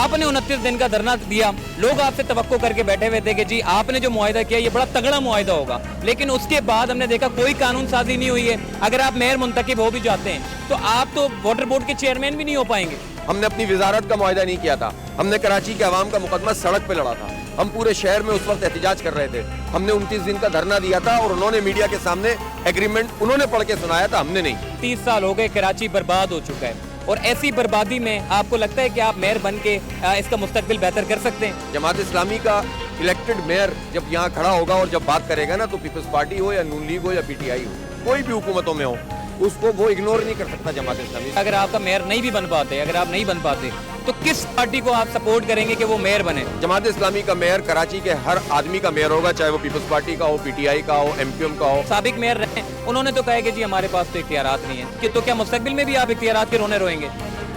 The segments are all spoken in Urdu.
آپ نے 29 دن کا دھرنا دیا, لوگ آپ سے توقع کر کے بیٹھے ہوئے تھے کہ جی آپ نے جو معاہدہ کیا یہ بڑا تگڑا معاہدہ ہوگا, لیکن اس کے بعد ہم نے دیکھا کوئی قانون سازی نہیں ہوئی ہے. اگر آپ میئر منتخب ہو بھی جاتے ہیں تو آپ تو واٹر بورڈ کے چیئرمین بھی نہیں ہو پائیں گے. ہم نے اپنی وزارت کا معاہدہ نہیں کیا تھا, ہم نے کراچی کے عوام کا مقدمہ سڑک پہ لڑا تھا. ہم پورے شہر میں اس وقت احتجاج کر رہے تھے. ہم نے 29 دن کا دھرنا دیا تھا اور انہوں نے میڈیا کے سامنے ایگریمنٹ انہوں نے پڑھ کے سنایا تھا, ہم نے نہیں. 30 سال ہو گئے, کراچی برباد ہو چکا ہے, اور ایسی بربادی میں آپ کو لگتا ہے کہ آپ میئر بن کے اس کا مستقبل بہتر کر سکتے ہیں؟ جماعت اسلامی کا الیکٹڈ میئر جب یہاں کھڑا ہوگا اور جب بات کرے گا نا, تو پیپلز پارٹی ہو یا نون لیگ ہو یا پی ٹی آئی ہو, کوئی بھی حکومتوں میں ہو, اس کو وہ اگنور نہیں کر سکتا جماعت اسلامی. اگر آپ کا میئر نہیں بھی بن پاتے, اگر آپ نہیں بن پاتے تو کس پارٹی کو آپ سپورٹ کریں گے کہ وہ میئر بنے؟ جماعت اسلامی کا میئر کراچی کے ہر آدمی کا میئر ہوگا, چاہے وہ پیپلز پارٹی کا ہو, پی ٹی آئی کا ہو, ایم کیو ایم کا ہو. سابق میئر رہے, انہوں نے تو کہا کہ جی ہمارے پاس تو اختیارات نہیں ہیں, کہ تو کیا مستقبل میں بھی آپ اختیارات کے رونے روئیں گے؟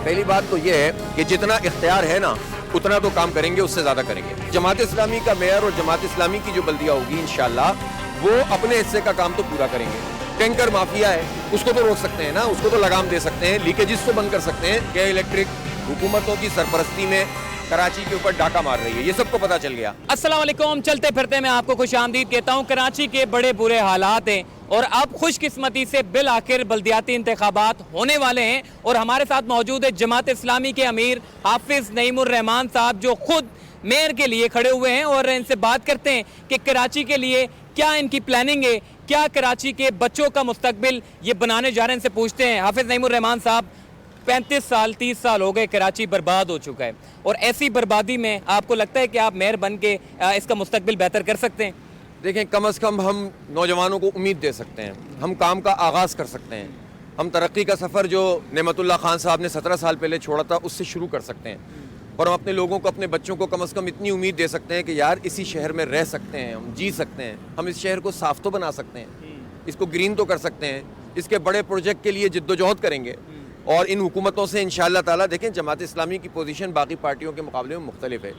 پہلی بات تو یہ ہے کہ جتنا اختیار ہے نا اتنا تو کام کریں گے, اس سے زیادہ کریں گے. جماعت اسلامی کا میئر اور جماعت اسلامی کی جو بلدیہ ہوگی انشاءاللہ وہ اپنے حصے کا کام تو پورا کریں گے. ٹینکر مافیا ہے, اس کو تو روک سکتے ہیں نا, اس کو تو لگام دے سکتے ہیں, لیکیجز کو بند کر سکتے ہیں. کہ الیکٹرک حکومتوں کی سرپرستی میں کراچی کے اوپر ڈاکہ مار رہی ہے, یہ سب کو پتا چل گیا. السلام علیکم, چلتے پھرتے میں آپ کو خوش آمدید کہتا ہوں. کراچی کے بڑے برے حالات ہیں اور اب خوش قسمتی سے بالآخر بلدیاتی انتخابات ہونے والے ہیں, اور ہمارے ساتھ موجود ہے جماعت اسلامی کے امیر حافظ نعیم الرحمان صاحب, جو خود میئر کے لیے کھڑے ہوئے ہیں, اور ان سے بات کرتے ہیں کہ کراچی کے لیے کیا ان کی پلاننگ ہے, کیا کراچی کے بچوں کا مستقبل یہ بنانے جا رہے ہیں. ان سے پوچھتے ہیں. حافظ نعیم الرحمان صاحب, 35 سال 30 سال ہو گئے, کراچی برباد ہو چکا ہے, اور ایسی بربادی میں آپ کو لگتا ہے کہ آپ میئر بن کے اس کا مستقبل بہتر کر سکتے ہیں؟ دیکھیں, کم از کم ہم نوجوانوں کو امید دے سکتے ہیں, ہم کام کا آغاز کر سکتے ہیں. ہم ترقی کا سفر جو نعمت اللہ خان صاحب نے 17 سال پہلے چھوڑا تھا اس سے شروع کر سکتے ہیں, اور ہم اپنے لوگوں کو, اپنے بچوں کو کم از کم اتنی امید دے سکتے ہیں کہ یار اسی شہر میں رہ سکتے ہیں, ہم جی سکتے ہیں, ہم اس شہر کو صاف تو بنا سکتے ہیں, اس کو گرین تو کر سکتے ہیں, اس کے بڑے پروجیکٹ کے لیے جد و جہد کریں گے. اور ان حکومتوں سے انشاءاللہ تعالیٰ, دیکھیں جماعت اسلامی کی پوزیشن باقی پارٹیوں کے مقابلے میں مختلف ہے.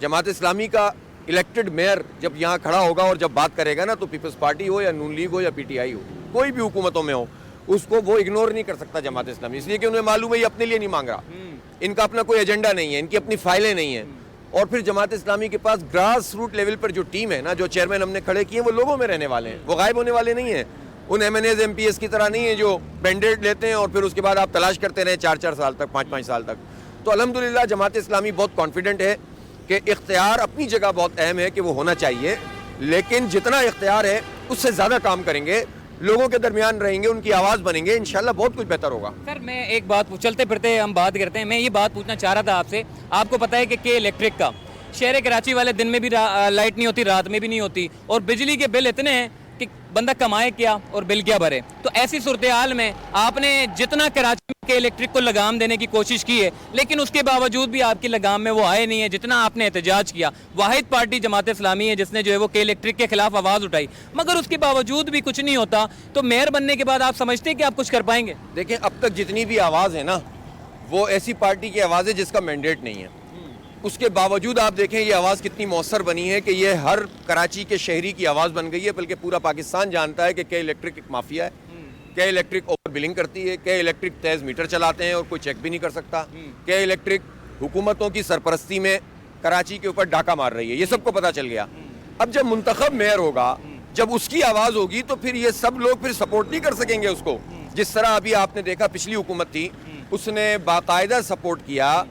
جماعت اسلامی کا الیکٹڈ میئر جب یہاں کھڑا ہوگا اور جب بات کرے گا نا, تو پیپلز پارٹی ہو یا نون لیگ ہو یا پی ٹی آئی ہو, کوئی بھی حکومتوں میں ہو, اس کو وہ اگنور نہیں کر سکتا جماعت اسلامی. اس لیے کہ انہیں معلوم ہے یہ اپنے لیے نہیں مانگ رہا, ان کا اپنا کوئی ایجنڈا نہیں ہے, ان کی اپنی فائلیں نہیں ہیں. اور پھر جماعت اسلامی کے پاس گراس روٹ لیول پر جو ٹیم ہے نا, جو چیئرمین ہم نے کھڑے کیے ہیں, وہ لوگوں میں رہنے والے ہیں, وہ غائب ہونے والے نہیں ہیں. ان M N As M P s کی طرح نہیں ہے جو بینڈیڈ لیتے ہیں اور پھر اس کے بعد آپ تلاش کرتے رہیں 4 سال تک, 5 سال تک. تو الحمدللہ جماعت اسلامی بہت کانفیڈنٹ ہے کہ اختیار اپنی جگہ بہت اہم ہے کہ وہ ہونا چاہیے, لیکن جتنا اختیار ہے اس سے زیادہ کام کریں گے, لوگوں کے درمیان رہیں گے, ان کی آواز بنیں گے, انشاءاللہ بہت کچھ بہتر ہوگا. سر میں ایک بات, چلتے پھرتے ہم بات کرتے ہیں, میں یہ بات پوچھنا چاہ رہا تھا آپ سے. آپ کو پتہ ہے کہ الیکٹرک کا شہر کراچی والے دن میں بھی لائٹ نہیں ہوتی, رات میں بھی نہیں ہوتی, اور بجلی کے بل اتنے ہیں کہ بندہ کمائے کیا اور بل کیا بھرے. تو ایسی صورتحال میں آپ نے جتنا کراچی کے الیکٹرک کو لگام دینے کی کوشش کی ہے, لیکن اس کے باوجود بھی آپ کی لگام میں وہ آئے نہیں ہے جتنا آپ نے احتجاج کیا. واحد پارٹی جماعت اسلامی ہے جس نے جو ہے وہ کے الیکٹرک کے خلاف آواز اٹھائی, مگر اس کے باوجود بھی کچھ نہیں ہوتا. تو میئر بننے کے بعد آپ سمجھتے ہیں کہ آپ کچھ کر پائیں گے؟ دیکھیں, اب تک جتنی بھی آواز ہے نا, وہ ایسی پارٹی کی آواز ہے جس کا مینڈیٹ نہیں ہے. اس کے باوجود آپ دیکھیں یہ آواز کتنی مؤثر بنی ہے کہ یہ ہر کراچی کے شہری کی آواز بن گئی ہے, بلکہ پورا پاکستان جانتا ہے کہ الیکٹرک ایک مافیا ہے, کہ الیکٹرک اوور بلنگ کرتی ہے, کہ الیکٹرک تیز میٹر چلاتے ہیں اور کوئی چیک بھی نہیں کر سکتا, کہ الیکٹرک حکومتوں کی سرپرستی میں کراچی کے اوپر ڈاکہ مار رہی ہے, یہ سب کو پتا چل گیا. اب جب منتخب میئر ہوگا, جب اس کی آواز ہوگی, تو پھر یہ سب لوگ پھر سپورٹ نہیں کر سکیں گے اس کو. جس طرح ابھی آپ نے دیکھا پچھلی حکومت تھی, اس نے باقاعدہ سپورٹ کیا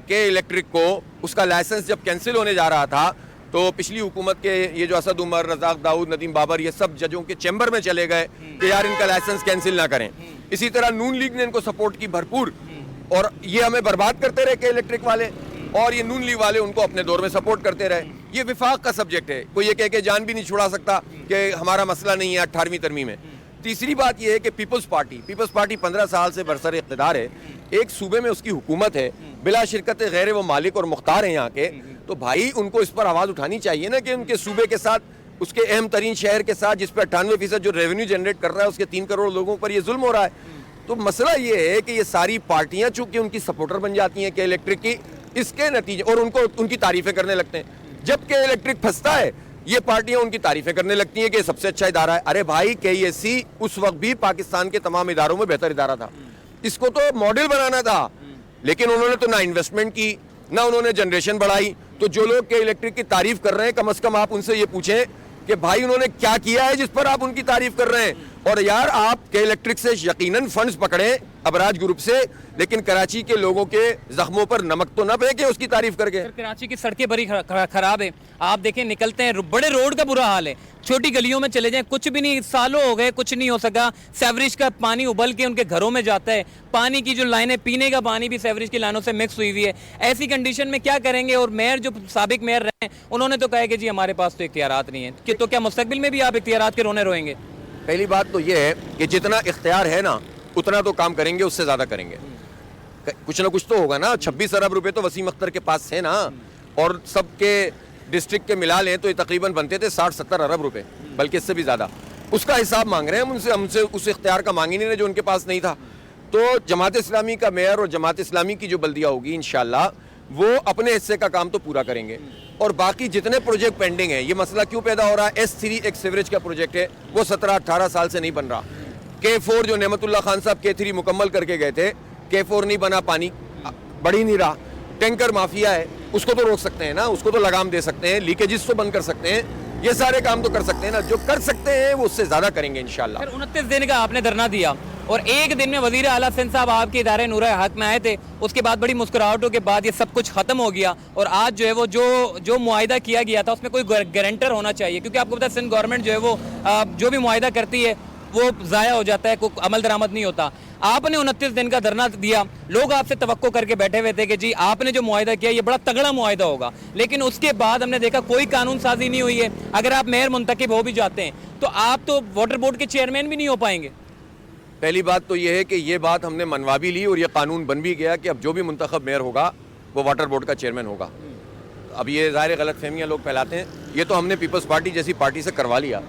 کہ الیکٹرک کو, اس کا لائسنس جب کینسل ہونے جا رہا تھا تو پچھلی حکومت کے یہ جو اسد عمر, رزاق داؤد, ندیم بابر, یہ سب ججوں کے چیمبر میں چلے گئے کہ یار ان کا لائسنس کینسل نہ کریں. اسی طرح نون لیگ نے ان کو سپورٹ کی بھرپور, اور یہ ہمیں برباد کرتے رہے کہ الیکٹرک والے, اور یہ نون لیگ والے ان کو اپنے دور میں سپورٹ کرتے رہے. یہ وفاق کا سبجیکٹ ہے, کوئی یہ کہہ کے جان بھی نہیں چھڑا سکتا کہ ہمارا مسئلہ نہیں ہے 18ویں ترمیم میں. تیسری بات یہ ہے کہ پیپلز پارٹی 15 سال سے برسر اقتدار ہے, ایک صوبے میں اس کی حکومت ہے, بلا شرکت غیر وہ مالک اور مختار ہیں یہاں کے. تو بھائی ان کو اس پر آواز اٹھانی چاہیے نا کہ ان کے صوبے کے ساتھ, اس کے اہم ترین شہر کے ساتھ, جس پہ 98% جو ریونیو جنریٹ کر رہا ہے, اس کے 3 کروڑ لوگوں پر یہ ظلم ہو رہا ہے. تو مسئلہ یہ ہے کہ یہ ساری پارٹیاں چونکہ ان کی سپورٹر بن جاتی ہیں کہ الیکٹرک کی, اس کے نتیجے, اور ان کو ان کی تعریفیں کرنے لگتے ہیں. جب کہ الیکٹرک پھنستا ہے, یہ پارٹیاں ان کی تعریفیں کرنے لگتی ہیں کہ یہ سب سے اچھا ادارہ ہے. ارے بھائی, کے ای ایس سی اس وقت بھی پاکستان کے تمام اداروں میں بہتر ادارہ تھا, اس کو تو ماڈل بنانا تھا, لیکن انہوں نے تو نہ انویسٹمنٹ کی, نہ انہوں نے جنریشن بڑھائی. تو جو لوگ کے الیکٹرک کی تعریف کر رہے ہیں کم از کم آپ ان سے یہ پوچھیں کہ بھائی انہوں نے کیا کیا ہے جس پر آپ ان کی تعریف کر رہے ہیں. اور یار آپ کے الیکٹرک سے یقیناً فنڈز پکڑیں ابراج گروپ سے, لیکن کراچی کے لوگوں کے زخموں پر نمک تو نہ پھینکیں اس کی تعریف کر کے. کراچی کی سڑکیں بڑی خراب ہے, آپ دیکھیں نکلتے ہیں بڑے روڈ کا برا حال ہے, چھوٹی گلیوں میں چلے جائیں کچھ بھی نہیں, سالوں ہو گئے کچھ نہیں ہو سکا. سیوریج کا پانی ابل کے ان کے گھروں میں جاتا ہے, پانی کی جو لائنیں پینے کا پانی بھی سیوریج کی لائنوں سے مکس ہوئی ہوئی ہے. ایسی کنڈیشن میں کیا کریں گے؟ اور میئر جو سابق میئر رہے ہیں انہوں نے تو کہا کہ جی ہمارے پاس تو اختیارات نہیں ہیں, کہ تو کیا مستقبل میں بھی آپ اختیارات کے رونے روئیں گے؟ پہلی بات تو یہ ہے کہ جتنا اختیار ہے نا اتنا تو کام کریں گے, اس سے زیادہ کریں گے. کچھ نہ کچھ تو ہوگا نا. 26 ارب روپے تو وسیم اختر کے پاس تھے نا, اور سب کے ڈسٹرکٹ کے ملا لیں تو یہ تقریباً بنتے تھے 60-70 ارب روپے, بلکہ اس سے بھی زیادہ. اس کا حساب مانگ رہے ہیں ہم سے اس اختیار کا مانگ ہی نہیں رہے جو ان کے پاس نہیں تھا. تو جماعت اسلامی کا میئر اور جماعت اسلامی کی جو بلدیہ ہوگی انشاءاللہ وہ اپنے حصے کا کام تو پورا کریں گے. اور باقی جتنے پروجیکٹ پینڈنگ ہیں, یہ مسئلہ کیوں پیدا ہو رہا ہے, S3 ایک سیوریج کا پروجیکٹ ہے, وہ 17-18 سال سے نہیں بن رہا. K4 جو نعمت اللہ خان صاحب K3 مکمل کر کے گئے تھے, K4 نہیں بنا, پانی بڑھ ہی نہیں رہا. ٹینکر مافیا ہے, اس کو تو روک سکتے ہیں نا, اس کو تو لگام دے سکتے ہیں, لیکیجز تو بند کر سکتے ہیں, یہ سارے کام تو کر سکتے ہیں نا. جو کر سکتے ہیں وہ اس سے زیادہ کریں گے انشاءاللہ. 29 دن کا آپ نے دھرنا دیا اور ایک دن میں وزیر اعلیٰ سندھ صاحب آپ کے ادارے نور حق میں آئے تھے, اس کے بعد بڑی مسکراہٹوں کے بعد یہ سب کچھ ختم ہو گیا. اور آج جو ہے وہ جو معاہدہ کیا گیا تھا اس میں کوئی گارنٹر ہونا چاہیے, کیونکہ آپ کو پتا ہے سندھ گورنمنٹ جو ہے وہ جو بھی معاہدہ کرتی ہے وہ ضائع ہو جاتا ہے, کوئی عمل درآمد نہیں ہوتا. آپ نے 29 دن کا دھرنا دیا, لوگ آپ سے توقع کر کے بیٹھے ہوئے تھے کہ جی آپ نے جو معاہدہ کیا یہ بڑا تگڑا معاہدہ ہوگا, لیکن اس کے بعد ہم نے دیکھا کوئی قانون سازی نہیں ہوئی ہے. اگر آپ میئر منتخب ہو بھی جاتے ہیں تو آپ تو واٹر بورڈ کے چیئرمین بھی نہیں ہو پائیں گے. پہلی بات تو یہ ہے کہ یہ بات ہم نے منوا بھی لی اور یہ قانون بن بھی گیا کہ اب جو بھی منتخب میئر ہوگا وہ واٹر بورڈ کا چیئرمین ہوگا. اب یہ ظاہر غلط فہمیاں لوگ پھیلاتے ہیں, یہ تو ہم نے پیپلز پارٹی جیسی پارٹی سے کروا لیا.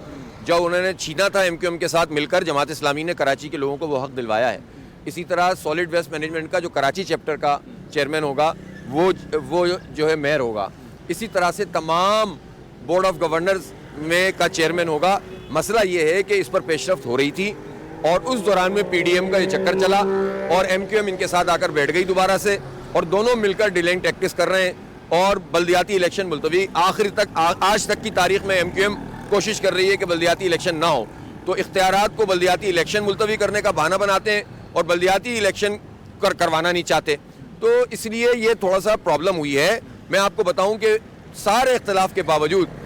جو انہوں نے چھینا تھا MQM کے ساتھ مل کر, جماعت اسلامی نے کراچی کے لوگوں کو وہ حق دلوایا ہے. اسی طرح سالڈ ویسٹ مینجمنٹ کا جو کراچی چیپٹر کا چیئرمین ہوگا وہ جو ہے میئر ہوگا. اسی طرح سے تمام بورڈ آف گورنرز میں کا چیئرمین ہوگا. مسئلہ یہ ہے کہ اس پر پیش رفت ہو رہی تھی اور اس دوران میں PDM کا یہ چکر چلا اور MQM ان کے ساتھ آ کر بیٹھ گئی دوبارہ سے, اور دونوں مل کر ڈیلنگ ٹیکٹکس کر رہے ہیں. اور بلدیاتی الیکشن ملتوی آج تک کی تاریخ میں MQM کوشش کر رہی ہے کہ بلدیاتی الیکشن نہ ہو, تو اختیارات کو بلدیاتی الیکشن ملتوی کرنے کا بہانہ بناتے ہیں اور بلدیاتی الیکشن کروانا نہیں چاہتے. تو اس لیے یہ تھوڑا سا پرابلم ہوئی ہے. میں آپ کو بتاؤں کہ سارے اختلاف کے باوجود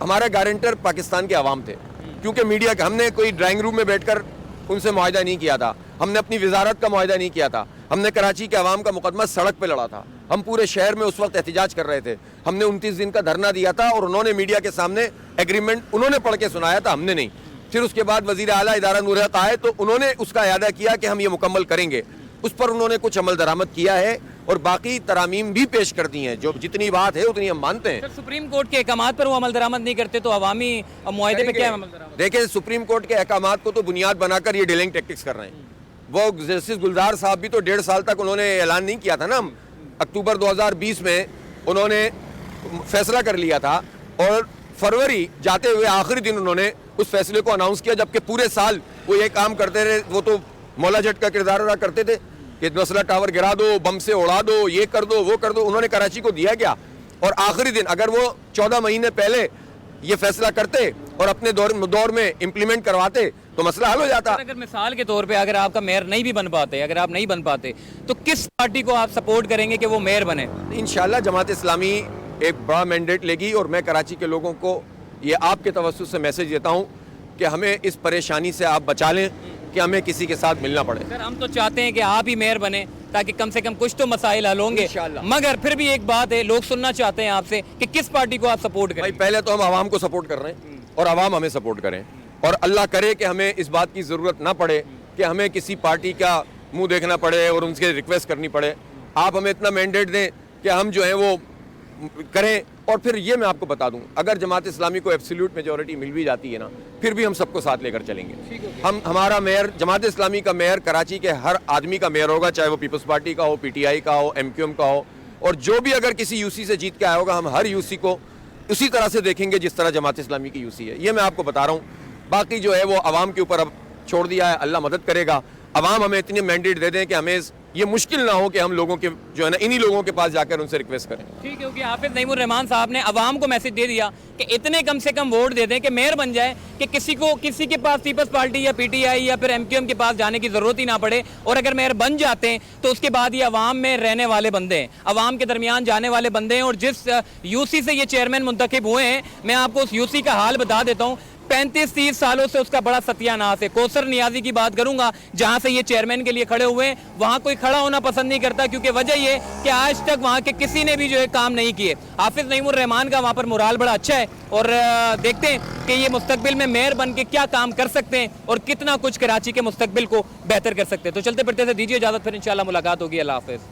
ہمارا گارنٹر پاکستان کے عوام تھے, کیونکہ میڈیا کا ہم نے کوئی ڈرائنگ روم میں بیٹھ کر ان سے معاہدہ نہیں کیا تھا, ہم نے اپنی وزارت کا معاہدہ نہیں کیا تھا, ہم نے کراچی کے عوام کا مقدمہ سڑک پہ لڑا تھا. ہم پورے شہر میں اس وقت احتجاج کر رہے تھے, ہم نے 29 دن کا دھرنا دیا تھا اور انہوں نے میڈیا کے سامنے ایگریمنٹ انہوں نے پڑھ کے سنایا تھا, ہم نے نہیں. پھر اس کے بعد وزیر اعلیٰ ادارہ نور حق آئے تو انہوں نے اس کا اعادہ کیا کہ ہم یہ مکمل کریں گے. اس پر انہوں نے کچھ عمل درآمد کیا ہے اور باقی ترامیم بھی پیش کر دی ہیں. جو جتنی بات ہے اتنی ہم مانتے ہیں. سپریم کورٹ کے احکامات پر وہ عمل درآمد نہیں کرتے تو عوامی معاہدے پہ کیا عمل درآمد؟ دیکھیں سپریم کورٹ کے احکامات کو تو بنیاد بنا کر یہ ڈیلنگ ٹیکٹکس کر رہے ہیں. وہ جسٹس گلزار صاحب بھی تو 1.5 سال تک انہوں نے اعلان نہیں کیا تھا نا. اکتوبر 2020 میں انہوں نے فیصلہ کر لیا تھا اور فروری جاتے ہوئے آخری دن انہوں نے اس فیصلے کو اناؤنس کیا, جبکہ پورے سال وہ یہ کام کرتے رہے. وہ تو مولا جٹ کا کردار ادا کرتے تھے کہ مسئلہ ٹاور گرا دو, بم سے اڑا دو, یہ کر دو, وہ کر دو. انہوں نے کراچی کو دیا کیا؟ اور آخری دن اگر وہ 14 مہینے پہلے یہ فیصلہ کرتے اور اپنے دور میں امپلیمنٹ کرواتے تو مسئلہ حل ہو جاتا. اگر مثال کے طور پہ اگر آپ کا میئر نہیں بھی بن پاتے, اگر آپ نہیں بن پاتے تو کس پارٹی کو آپ سپورٹ کریں گے کہ وہ میئر بنے؟ انشاءاللہ جماعت اسلامی ایک بڑا مینڈیٹ لے گی اور میں کراچی کے لوگوں کو یہ آپ کے توسط سے میسج دیتا ہوں کہ ہمیں اس پریشانی سے آپ بچا لیں کہ ہمیں کسی کے ساتھ ملنا پڑے. سر ہم تو چاہتے ہیں کہ آپ ہی میئر بنے تاکہ کم سے کم کچھ تو مسائل حل ہوں گے, مگر پھر بھی ایک بات ہے, لوگ سننا چاہتے ہیں آپ سے کہ کس پارٹی کو آپ سپورٹ کریں. بھائی پہلے تو ہم عوام کو سپورٹ کر رہے ہیں اور عوام ہمیں سپورٹ کریں, اور اللہ کرے کہ ہمیں اس بات کی ضرورت نہ پڑے کہ ہمیں کسی پارٹی کا منہ دیکھنا پڑے اور ان سے ریکویسٹ کرنی پڑے. آپ ہمیں اتنا مینڈیٹ دیں کہ ہم جو ہیں وہ کریں. اور پھر یہ میں آپ کو بتا دوں, اگر جماعت اسلامی کو ایبسلیوٹ میجورٹی مل بھی جاتی ہے نا, پھر بھی ہم سب کو ساتھ لے کر چلیں گے. ہمارا میئر جماعت اسلامی کا میئر کراچی کے ہر آدمی کا میئر ہوگا, چاہے وہ پیپلز پارٹی کا ہو, PTI کا ہو, MQM کا ہو, اور جو بھی اگر کسی UC سے جیت کے آیا ہوگا ہم ہر UC کو اسی طرح سے دیکھیں گے جس طرح جماعت اسلامی کی UC ہے. یہ میں آپ کو بتا رہا ہوں. باقی جو ہے وہ عوام کے اوپر اب چھوڑ دیا ہے, اللہ مدد کرے گا. عوام ہمیں اتنی مینڈیٹ دے دیں کہ ہمیں یہ مشکل نہ ہو کہ ہم لوگوں کے جو ہے نا انہی لوگوں کے پاس جا کر ان سے ریکویسٹ کریں. ٹھیک ہے, کیونکہ حافظ نعیم الرحمان صاحب نے عوام کو میسج دے دیا کہ اتنے کم سے کم ووٹ دے دیں کہ میئر بن جائے, کہ کسی کے پاس پیپلز پارٹی یا پی ٹی آئی یا پھر ایم کیو ایم کے پاس جانے کی ضرورت ہی نہ پڑے, اور اگر میئر بن جاتے ہیں تو اس کے بعد یہ عوام میں رہنے والے بندے ہیں, عوام کے درمیان جانے والے بندے ہیں. اور جس یو سی سے یہ چیئرمین منتخب ہوئے ہیں, میں آپ کو اس یو سی کا حال بتا دیتا ہوں. 35-30 سالوں سے اس کا بڑا ستیہ ناس ہے. کوثر نیازی کی بات کروں گا, جہاں سے یہ چیئرمین کے لیے کھڑے ہوئے ہیں, وہاں کوئی کھڑا ہونا پسند نہیں کرتا, کیونکہ وجہ یہ کہ آج تک وہاں کے کسی نے بھی جو ہے کام نہیں کیے. حافظ نعیم الرحمان کا وہاں پر مورال بڑا اچھا ہے, اور دیکھتے ہیں کہ یہ مستقبل میں میئر بن کے کیا کام کر سکتے ہیں اور کتنا کچھ کراچی کے مستقبل کو بہتر کر سکتے ہیں. تو چلتے پھرتے سے دیجیے اجازت, پھر انشاءاللہ ملاقات ہوگی. اللہ حافظ.